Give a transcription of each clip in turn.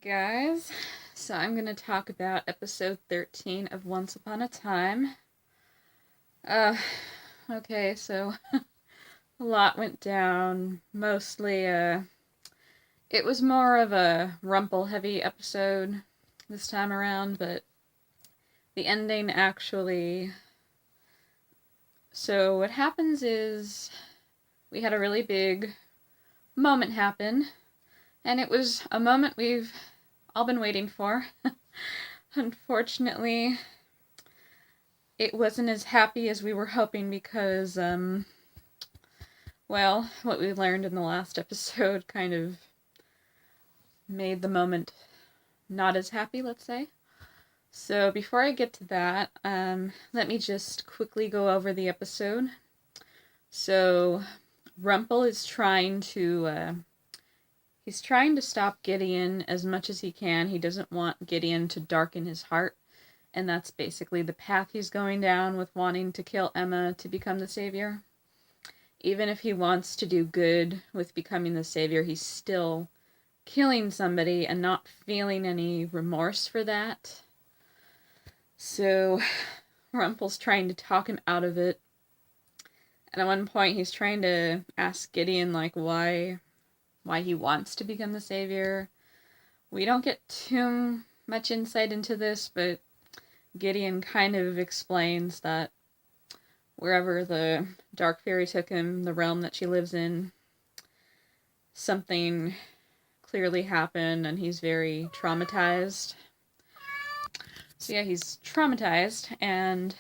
guys. So I'm going to talk about episode 13 of Once Upon a Time. Okay, so a lot went down. Mostly, it was more of a Rumple heavy episode this time around, but the ending actually. So what happens is we had a really big moment happen, and it was a moment we've all been waiting for. Unfortunately, it wasn't as happy as we were hoping because, well, what we learned in the last episode kind of made the moment not as happy, let's say. So before I get to that, let me just quickly go over the episode. So Rumple is trying to stop Gideon as much as he can. He doesn't want Gideon to darken his heart, and that's basically the path he's going down with wanting to kill Emma to become the savior. Even if he wants to do good with becoming the savior, he's still killing somebody and not feeling any remorse for that. So Rumple's trying to talk him out of it. And at one point he's trying to ask Gideon why he wants to become the savior. We don't get too much insight into this, but Gideon kind of explains that wherever the Dark Fairy took him, the realm that she lives in, something clearly happened and he's very traumatized. So yeah, he's traumatized and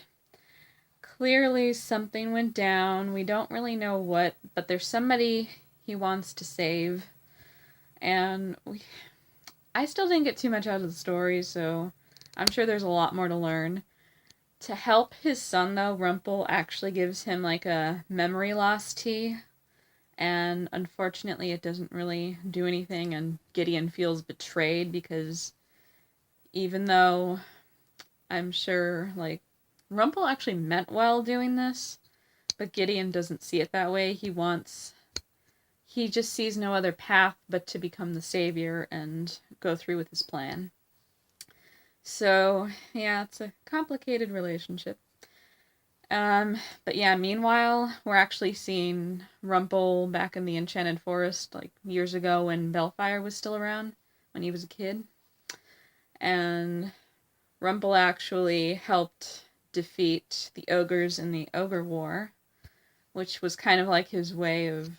clearly something went down. We don't really know what, but there's somebody he wants to save. And I still didn't get too much out of the story, so I'm sure there's a lot more to learn. To help his son, though, Rumple actually gives him a memory loss tea. And unfortunately, it doesn't really do anything, and Gideon feels betrayed because even though I'm sure, Rumple actually meant well doing this, but Gideon doesn't see it that way. He just sees no other path but to become the savior and go through with his plan. So, yeah, it's a complicated relationship. But yeah, meanwhile, we're actually seeing Rumple back in the Enchanted Forest, years ago when Bellfire was still around, when he was a kid. And Rumple actually helped defeat the ogres in the Ogre War, which was kind of like his way of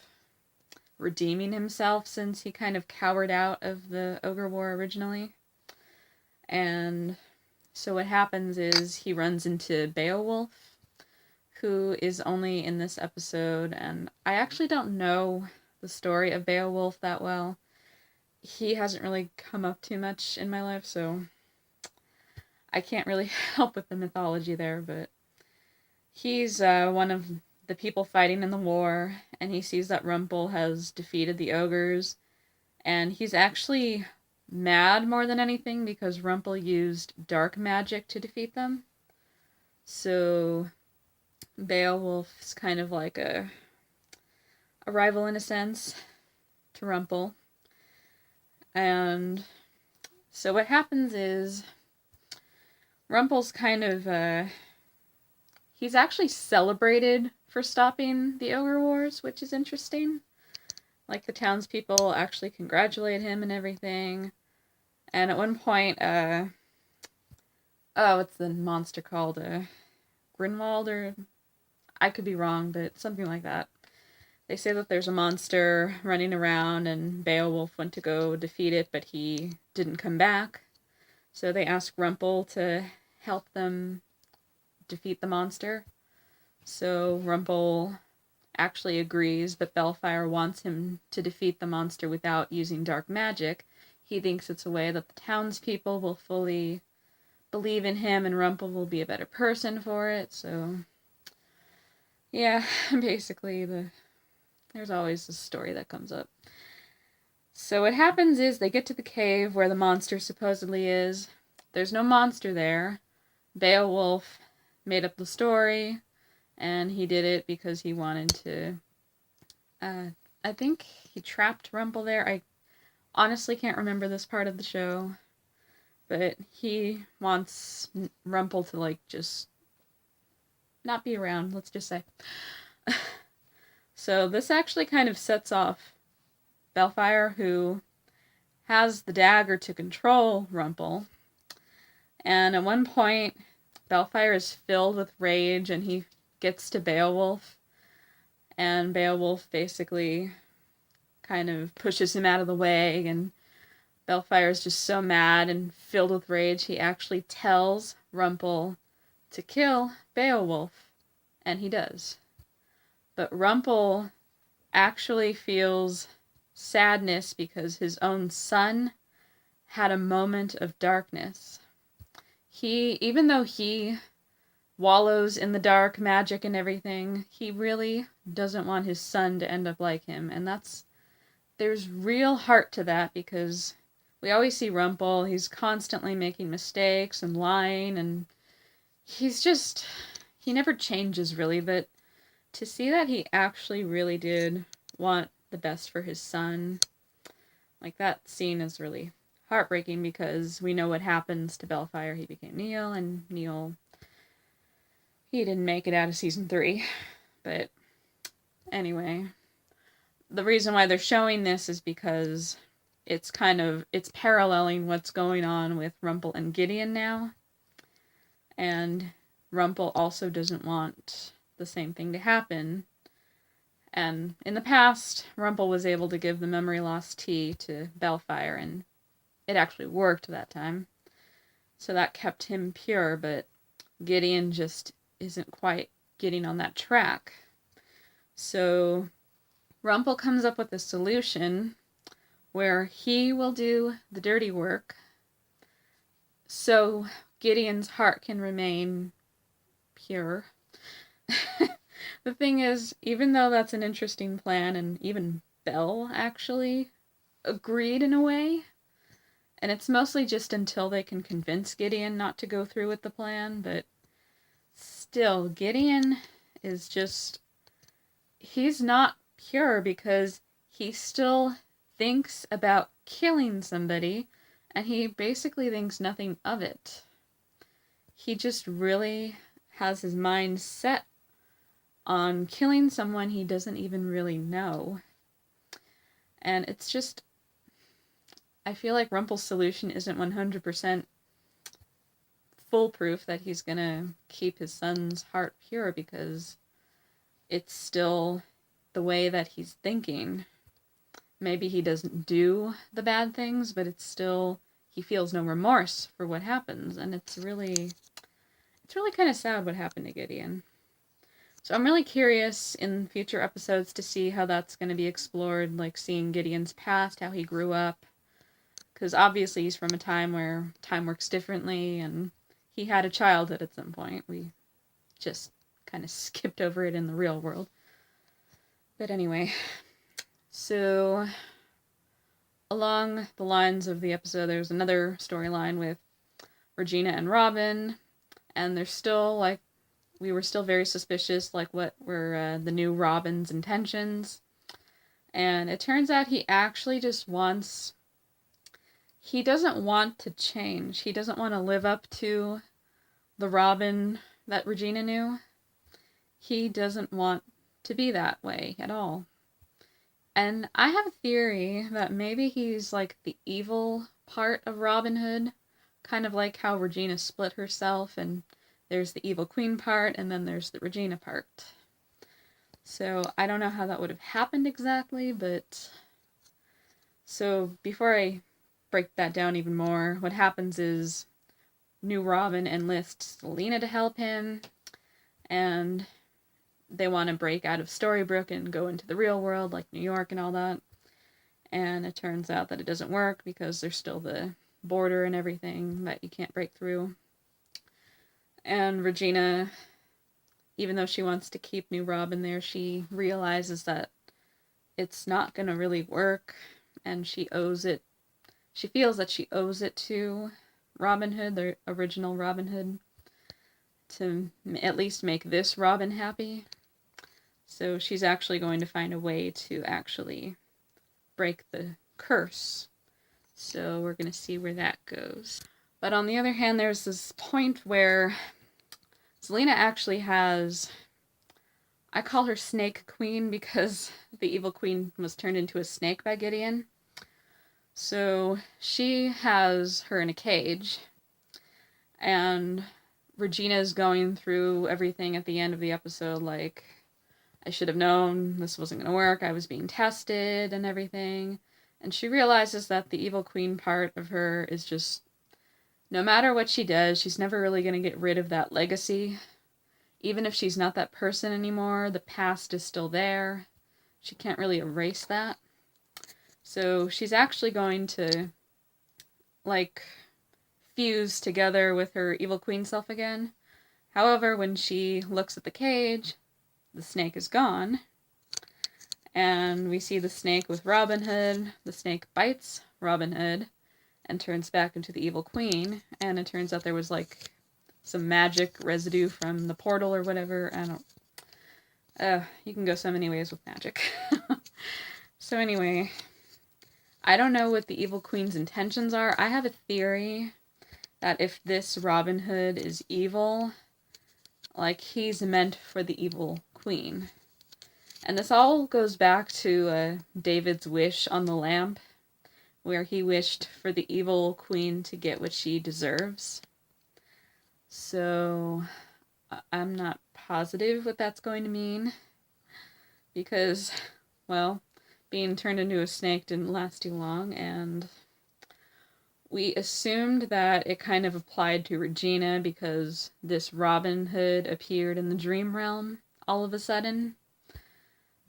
redeeming himself since he kind of cowered out of the Ogre War originally. And so what happens is he runs into Beowulf, who is only in this episode, and I actually don't know the story of Beowulf that well. He hasn't really come up too much in my life, so I can't really help with the mythology there, but he's one of the people fighting in the war, and he sees that Rumple has defeated the ogres, and he's actually mad more than anything because Rumple used dark magic to defeat them. So Beowulf's kind of like a rival in a sense to Rumple. And so what happens is Rumple's kind of he's actually celebrated for stopping the Ogre Wars, which is interesting. The townspeople actually congratulate him and everything. And at one point, what's the monster called? Grinwald, or I could be wrong, but something like that. They say that there's a monster running around and Beowulf went to go defeat it, but he didn't come back. So they ask Rumple to help them defeat the monster. So Rumple actually agrees, but Bellfire wants him to defeat the monster without using dark magic. He thinks it's a way that the townspeople will fully believe in him and Rumple will be a better person for it. So yeah, basically there's always a story that comes up. So what happens is they get to the cave where the monster supposedly is. There's no monster there. Beowulf made up the story, and he did it because he wanted to, I think he trapped Rumple there. honestly can't remember this part of the show, but he wants Rumple to, like, just not be around, let's just say. So this actually kind of sets off Bellfire, who has the dagger to control Rumple. And at one point, Bellfire is filled with rage, and he gets to Beowulf. And Beowulf basically kind of pushes him out of the way, and Bellfire is just so mad and filled with rage, he actually tells Rumple to kill Beowulf, and he does. But Rumple actually feels sadness because his own son had a moment of darkness. Even though he wallows in the dark, magic and everything, he really doesn't want his son to end up like him. And there's real heart to that, because we always see Rumple, he's constantly making mistakes and lying, and he never changes really, but to see that he actually really did want the best for his son, like, that scene is really heartbreaking, because we know what happens to Bellfire. He became Neil, and Neil, he didn't make it out of season 3. But anyway, the reason why they're showing this is because it's paralleling what's going on with Rumple and Gideon now. And Rumple also doesn't want the same thing to happen. And in the past, Rumple was able to give the memory loss tea to Bellfire, and it actually worked that time. So that kept him pure, but Gideon just isn't quite getting on that track. So Rumple comes up with a solution where he will do the dirty work so Gideon's heart can remain pure. The thing is, even though that's an interesting plan, and even Belle actually agreed in a way, and it's mostly just until they can convince Gideon not to go through with the plan, but still, Gideon is just, he's not pure, because he still thinks about killing somebody, and he basically thinks nothing of it. He just really has his mind set on killing someone he doesn't even really know. And it's just, I feel like Rumple's solution isn't 100% foolproof that he's gonna keep his son's heart pure, because it's still the way that he's thinking. Maybe he doesn't do the bad things, but it's still, he feels no remorse for what happens, and it's really kind of sad what happened to Gideon. So I'm really curious in future episodes to see how that's going to be explored, like seeing Gideon's past, how he grew up, because obviously he's from a time where time works differently, and he had a childhood at some point. We just kind of skipped over it in the real world. But anyway, so along the lines of the episode, there's another storyline with Regina and Robin, and they're still, like, we were still very suspicious, like, what were the new Robin's intentions. And it turns out he actually just wants, he doesn't want to change. He doesn't want to live up to the Robin that Regina knew. He doesn't want to be that way at all. And I have a theory that maybe he's like the evil part of Robin Hood, kind of like how Regina split herself, and there's the evil queen part, and then there's the Regina part. So I don't know how that would have happened exactly, but so before I break that down even more, what happens is new Robin enlists Selena to help him, and they want to break out of Storybrooke and go into the real world, like New York and all that. And it turns out that it doesn't work, because there's still the border and everything that you can't break through. And Regina, even though she wants to keep New Robin there, she realizes that it's not going to really work, and she feels that she owes it to Robin Hood, the original Robin Hood, to at least make this Robin happy. So she's actually going to find a way to actually break the curse So we're going to see where that goes. But on the other hand, there's this point where Zelena actually has, I call her Snake Queen because the evil queen was turned into a snake by Gideon. So she has her in a cage, and Regina's going through everything at the end of the episode, like, I should have known this wasn't going to work, I was being tested and everything. And she realizes that the evil queen part of her is just, no matter what she does, she's never really going to get rid of that legacy. Even if she's not that person anymore, the past is still there. She can't really erase that. So she's actually going to, like, fuse together with her evil queen self again. However, when she looks at the cage, the snake is gone. And we see the snake with Robin Hood. The snake bites Robin Hood and turns back into the evil queen. And it turns out there was, like, some magic residue from the portal or whatever. I don't... you can go so many ways with magic. So anyway, I don't know what the evil queen's intentions are. I have a theory that if this Robin Hood is evil, like, he's meant for the evil queen. And this all goes back to David's wish on the lamp, where he wished for the evil queen to get what she deserves. So I'm not positive what that's going to mean, because, well, being turned into a snake didn't last too long, and we assumed that it kind of applied to Regina because this Robin Hood appeared in the dream realm all of a sudden.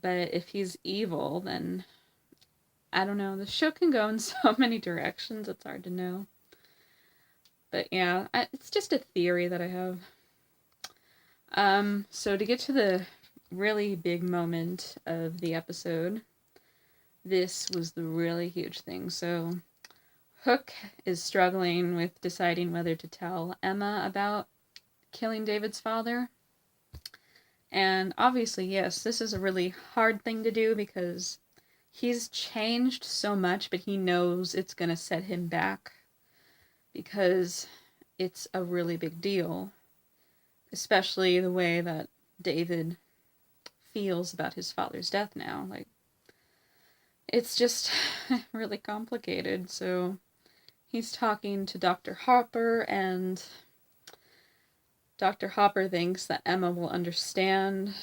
But if he's evil, then I don't know. The show can go in so many directions, it's hard to know. But yeah, it's just a theory that I have. So to get to the really big moment of the episode, this was the really huge thing. So Hook is struggling with deciding whether to tell Emma about killing David's father. And obviously, yes, this is a really hard thing to do because he's changed so much, but he knows it's going to set him back because it's a really big deal, especially the way that David feels about his father's death now. Like, it's just really complicated. So he's talking to Dr. Hopper, and Dr. Hopper thinks that Emma will understand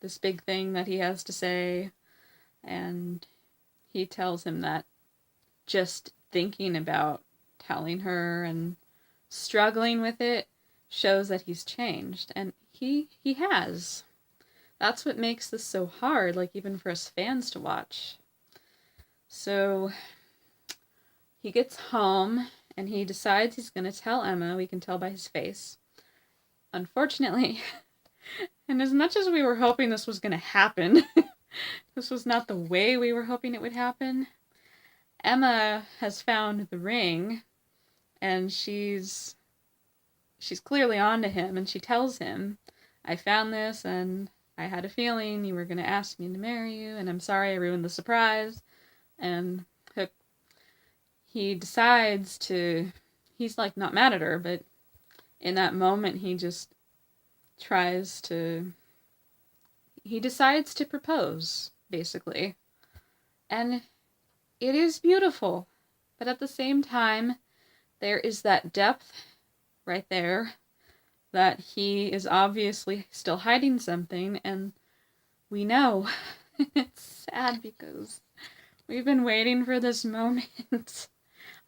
this big thing that he has to say, and he tells him that just thinking about telling her and struggling with it shows that he's changed, and he has. That's what makes this so hard, like, even for us fans to watch. So he gets home, and he decides he's going to tell Emma. We can tell by his face. Unfortunately, and as much as we were hoping this was going to happen, this was not the way we were hoping it would happen. Emma has found the ring, and she's clearly on to him, and she tells him, I found this, and I had a feeling you were going to ask me to marry you, and I'm sorry I ruined the surprise. And Hook, he decides to, he's like not mad at her, but in that moment he just he decides to propose, basically. And it is beautiful, but at the same time, there is that depth right there that he is obviously still hiding something, and we know. It's sad because we've been waiting for this moment.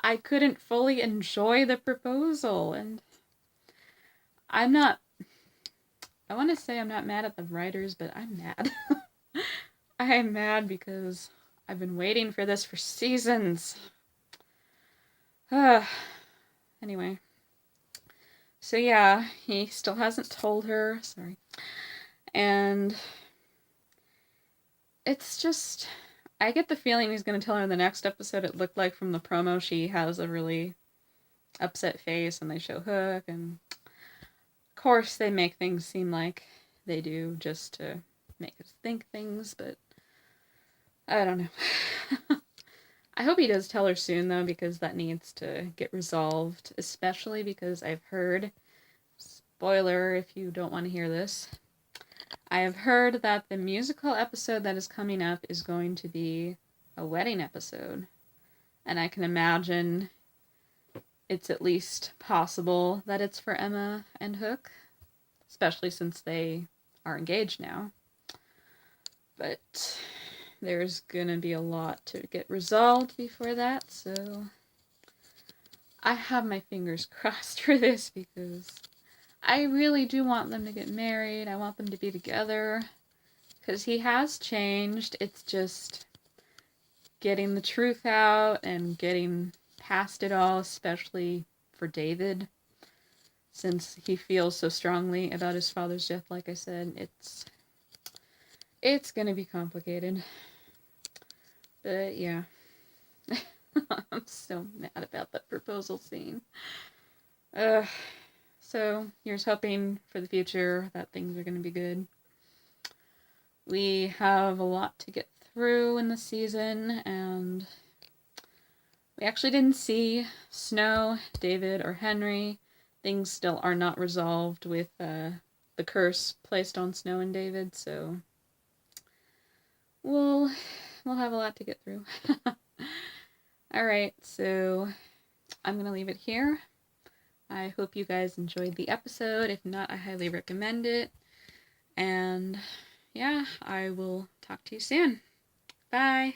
I couldn't fully enjoy the proposal, and I want to say I'm not mad at the writers, but I'm mad. I am mad because I've been waiting for this for seasons. Anyway. So yeah, he still hasn't told her. Sorry. And it's just, I get the feeling he's going to tell her in the next episode. It looked like from the promo she has a really upset face, and they show Hook, and of course they make things seem like they do just to make us think things, but I don't know. I hope he does tell her soon, though, because that needs to get resolved, especially because I've heard, spoiler if you don't want to hear this, I have heard that the musical episode that is coming up is going to be a wedding episode. And I can imagine it's at least possible that it's for Emma and Hook, especially since they are engaged now. But there's gonna be a lot to get resolved before that, so I have my fingers crossed for this because I really do want them to get married. I want them to be together because he has changed. It's just getting the truth out and getting past it all, especially for David, since he feels so strongly about his father's death. Like I said, it's gonna be complicated. But yeah. I'm so mad about that proposal scene. So here's hoping for the future that things are going to be good. We have a lot to get through in the season, and we actually didn't see Snow, David, or Henry. Things still are not resolved with the curse placed on Snow and David, so we'll have a lot to get through. Alright, so I'm going to leave it here. I hope you guys enjoyed the episode. If not, I highly recommend it. And yeah, I will talk to you soon. Bye.